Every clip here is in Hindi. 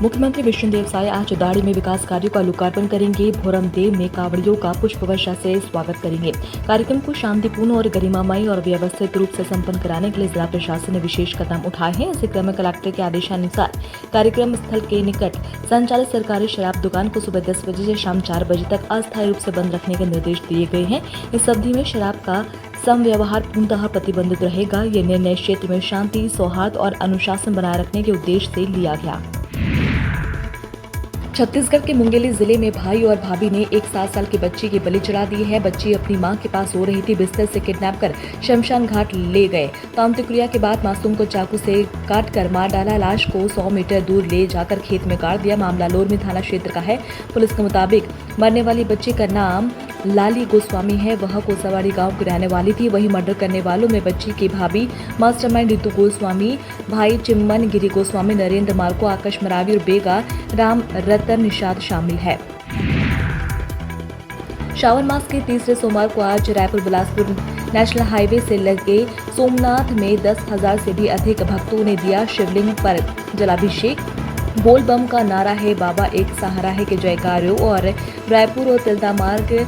मुख्यमंत्री विष्णुदेव साय आज दाड़ी में विकास कार्यों का लोकार्पण करेंगे। भोरमदेव में कावड़ियों का पुष्प वर्षा से स्वागत करेंगे। कार्यक्रम को शांतिपूर्ण और गरिमामय और व्यवस्थित रूप से संपन्न कराने के लिए जिला प्रशासन ने विशेष कदम उठाए हैं। इसी क्रम में कलेक्टर के आदेशानुसार कार्यक्रम स्थल के निकट संचालित सरकारी शराब दुकान को सुबह 10 बजे से शाम 4 बजे तक अस्थायी रूप से बंद रखने के निर्देश दिए गए हैं। इस अवधि में शराब का समव्यवहार पूर्णतः प्रतिबंधित रहेगा। ये निर्णय क्षेत्र में शांति, सौहार्द और अनुशासन बनाए रखने के उद्देश्य से लिया गया। छत्तीसगढ़ के मुंगेली जिले में भाई और भाभी ने एक 7 साल की बच्ची की बलि चढ़ा दी है। बच्ची अपनी मां के पास सो रही थी। बिस्तर से किडनैप कर शमशान घाट ले गए। अंत्यक्रिया के बाद मासूम को चाकू से काटकर मार डाला। लाश को 100 मीटर दूर ले जाकर खेत में गाड़ दिया। मामला लोरमी थाना क्षेत्र का है। पुलिस के मुताबिक मरने वाली बच्ची का नाम लाली गोस्वामी है। वह कोसावाड़ी गांव की रहने वाली थी। वहीं मर्डर करने वालों में बच्ची की भाभी मास्टरमाइंड रितु गोस्वामी, भाई चिम्मन गिरी गोस्वामी, नरेंद्र मार्को, आकाश मरावी और बेगा राम रतन निषाद शामिल है। श्रावण मास के तीसरे सोमवार को आज रायपुर बिलासपुर नेशनल हाईवे से लगे सोमनाथ में 10,000 से भी अधिक भक्तों ने दिया शिवलिंग पर जलाभिषेक। बोल बम का नारा है, बाबा एक सहारा है के जयकारों और रायपुर और तिल्दा मार्ग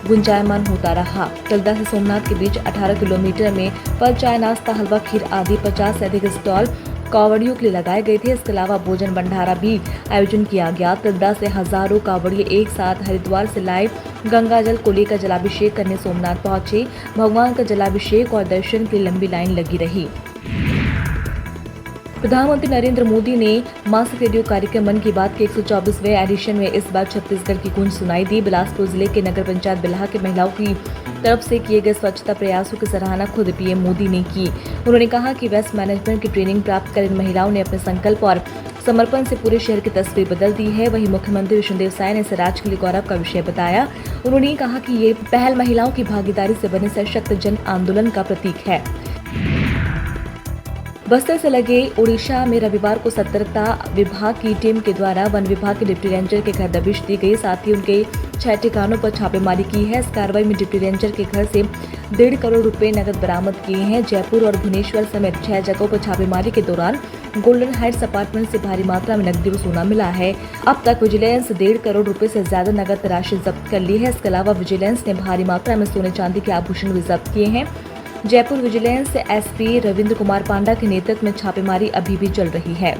गुंजायमान होता रहा। तिल्दा से सोमनाथ के बीच 18 किलोमीटर में फल, चाय, नाश्ता, हलवा, खीर आदि 50 से अधिक स्टॉल कावड़ियों के लिए लगाए गए थे। इसके अलावा भोजन भंडारा भी आयोजन किया गया। तिल्दा से हजारों कावड़िए एक साथ हरिद्वार से लाए गंगा जल को लेकर जलाभिषेक करने सोमनाथ पहुंचे। भगवान का जलाभिषेक और दर्शन की लंबी लाइन लगी रही। प्रधानमंत्री नरेंद्र मोदी ने मासिक रेडियो कार्यक्रम मन की बात के 124वें एडिशन में इस बार छत्तीसगढ़ की गूंज सुनाई दी। बिलासपुर जिले के नगर पंचायत बिल्हा के महिलाओं की तरफ से किए गए स्वच्छता प्रयासों की सराहना खुद पीएम मोदी ने की। उन्होंने कहा कि वेस्ट मैनेजमेंट की ट्रेनिंग प्राप्त कर इन महिलाओं ने अपने संकल्प और समर्पण से पूरे शहर की तस्वीर बदल दी है। वहीं मुख्यमंत्री विष्णुदेव साय ने इसे राज्य के लिए गौरव का विषय बताया। उन्होंने कहा कि ये पहल महिलाओं की भागीदारी से बने सशक्त जन आंदोलन का प्रतीक है। बस्तर से लगे ओडिशा में रविवार को सतर्कता विभाग की टीम के द्वारा वन विभाग के डिप्टी रेंजर के घर दबिश दी गई। साथ ही उनके 6 ठिकानों पर छापेमारी की है। इस कार्रवाई में डिप्टी रेंजर के घर से 1.5 करोड़ रुपए नकद बरामद किए हैं। जयपुर और भुवनेश्वर समेत 6 जगहों पर छापेमारी के दौरान गोल्डन हाइट्स अपार्टमेंट से भारी मात्रा में नकदी व सोना मिला है। अब तक विजिलेंस 1.5 करोड़ रुपए से ज्यादा नकद राशि जब्त कर ली है। इसके अलावा विजिलेंस ने भारी मात्रा में सोने चांदी के आभूषण भी जब्त किए हैं। जयपुर विजिलेंस एसपी रविंद्र कुमार पांडा के नेतृत्व में छापेमारी अभी भी चल रही है।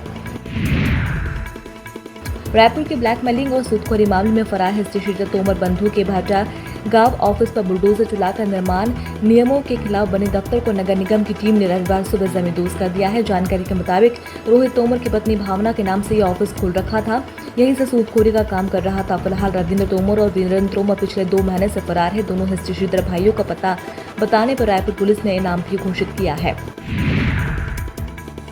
रायपुर के ब्लैकमेलिंग और सूदखोरी मामले में फरार हिस्ट्री शीटर तोमर बंधु के भाटा गांव ऑफिस पर बुलडोजर चलाकर निर्माण नियमों के खिलाफ बने दफ्तर को नगर निगम की टीम ने रविवार सुबह जमींदोज कर दिया है। जानकारी के मुताबिक रोहित तोमर की पत्नी भावना के नाम से यह ऑफिस खोल रखा था। यहीं से सूदखोरी का काम कर रहा था। फिलहाल रविंद्र तोमर और वीरेंद्र तोमर पिछले 2 महीने से फरार है। दोनों हिस्ट्री शीटर भाइयों का पता बताने पर रायपुर पुलिस ने इनाम भी घोषित किया है।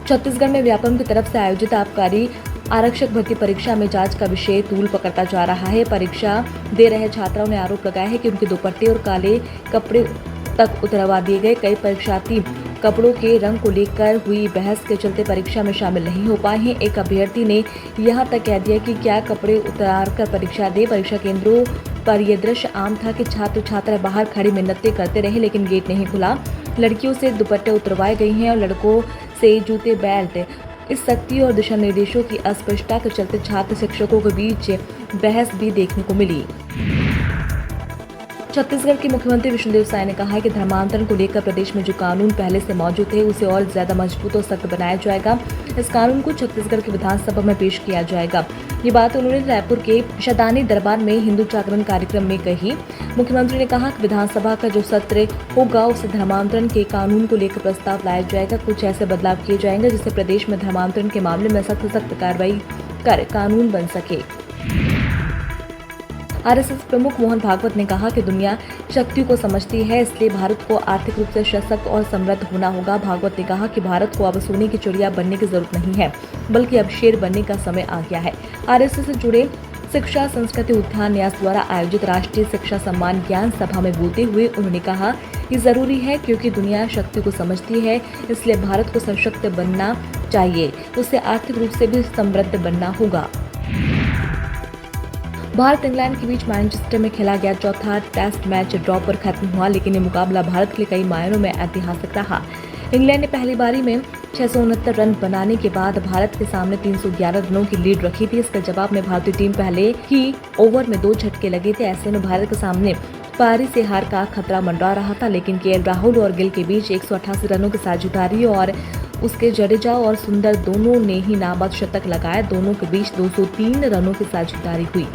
छत्तीसगढ़ में व्यापम की तरफ से आयोजित आबकारी आरक्षक भर्ती परीक्षा में जांच का विषय तूल पकड़ता जा रहा है। परीक्षा दे रहे छात्राओं ने आरोप लगाया है कि उनके दुपट्टे और काले कपड़े तक उतरवा दिए गए। कई परीक्षार्थी कपड़ों के रंग को लेकर हुई बहस के चलते परीक्षा में शामिल नहीं हो पाए हैं। एक अभ्यर्थी ने यहां तक कह दिया कि क्या कपड़े उतारकर परीक्षा दे। परीक्षा केंद्रों पर यह दृश्य आम था कि छात्र छात्रा बाहर खड़ी मिन्नतें करते रहे, लेकिन गेट नहीं खुला। लड़कियों से दुपट्टे उतरवाए गए हैं और लड़कों से जूते, बेल्ट। इस सख्ती और दिशा निर्देशों की अस्पष्टता के चलते छात्र शिक्षकों के बीच बहस भी देखने को मिली। छत्तीसगढ़ के मुख्यमंत्री विष्णुदेव साय ने कहा है कि धर्मांतरण को लेकर प्रदेश में जो कानून पहले से मौजूद है उसे और ज्यादा मजबूत और सख्त बनाया जाएगा। इस कानून को छत्तीसगढ़ की विधानसभा में पेश किया जाएगा। ये बात उन्होंने रायपुर के शतानी दरबार में हिंदू जागरण कार्यक्रम में कही। मुख्यमंत्री ने कहा कि विधानसभा का जो सत्र होगा उसे धर्मांतरण के कानून को लेकर प्रस्ताव लाया जाएगा। कुछ ऐसे बदलाव किए जाएंगे जिससे प्रदेश में धर्मांतरण के मामले में सख्त कार्रवाई कर कानून बन सके। आरएसएस प्रमुख मोहन भागवत ने कहा कि दुनिया शक्तियों को समझती है, इसलिए भारत को आर्थिक रूप से सशक्त और समृद्ध होना होगा। भागवत ने कहा कि भारत को अब सोने की चिड़िया बनने की जरूरत नहीं है, बल्कि अब शेर बनने का समय आ गया है। आरएसएस से जुड़े शिक्षा संस्कृति उद्यान न्यास द्वारा आयोजित राष्ट्रीय शिक्षा सम्मान ज्ञान सभा में बोलते हुए उन्होंने कहा कि जरूरी है क्योंकि दुनिया शक्ति को समझती है, इसलिए भारत को सशक्त बनना चाहिए, उसे आर्थिक रूप से भी समृद्ध बनना होगा। भारत इंग्लैंड के बीच मैनचेस्टर में खेला गया चौथा टेस्ट मैच ड्रॉ पर खत्म हुआ, लेकिन ये मुकाबला भारत के लिए कई मायनों में ऐतिहासिक रहा। इंग्लैंड ने पहली पारी में 669 रन बनाने के बाद भारत के सामने 311 रनों की लीड रखी थी। इसके जवाब में भारतीय टीम पहले ही ओवर में 2 झटके लगे थे। ऐसे में भारत के सामने पारी से हार का खतरा मंडरा रहा था, लेकिन केएल राहुल और गिल के बीच 188 रनों की साझेदारी और उसके जडेजा और सुंदर दोनों ने ही नाबाद शतक लगाए। दोनों के बीच 203 रनों की साझेदारी हुई।